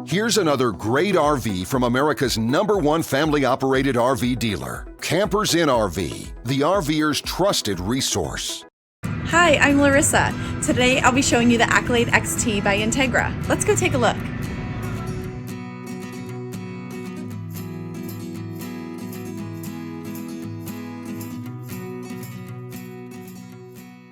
Here's another great RV from America's #1 family-operated RV dealer, Campers Inn RV, the RVer's trusted resource. Hi, I'm Larissa. Today I'll be showing you the Accolade XT by Entegra. Let's go take a look.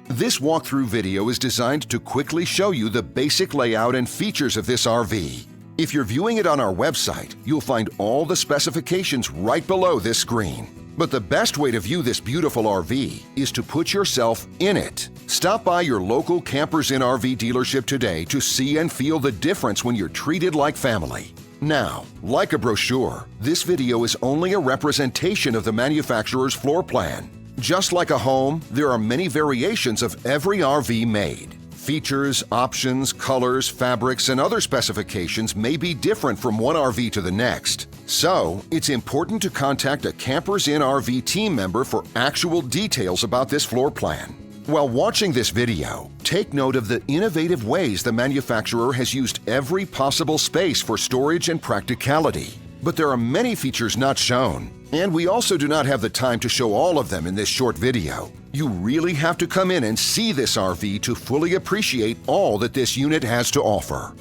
This walkthrough video is designed to quickly show you the basic layout and features of this RV. If you're viewing it on our website, you'll find all the specifications right below this screen. But the best way to view this beautiful RV is to put yourself in it. Stop by your local Campers Inn RV dealership today to see and feel the difference when you're treated like family. Now, like a brochure, this video is only a representation of the manufacturer's floor plan. Just like a home, there are many variations of every RV made. Features, options, colors, fabrics, and other specifications may be different from one RV to the next. So, it's important to contact a Campers Inn RV team member for actual details about this floor plan. While watching this video, take note of the innovative ways the manufacturer has used every possible space for storage and practicality. But there are many features not shown, and we also do not have the time to show all of them in this short video. You really have to come in and see this RV to fully appreciate all that this unit has to offer.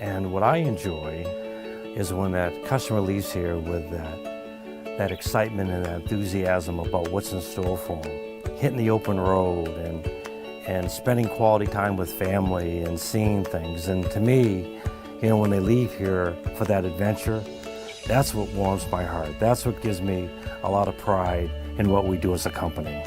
And what I enjoy is when that customer leaves here with that excitement and that enthusiasm about what's in store for them. Hitting the open road and spending quality time with family and seeing things. And to me, you know, when they leave here for that adventure, that's what warms my heart. That's what gives me a lot of pride in what we do as a company.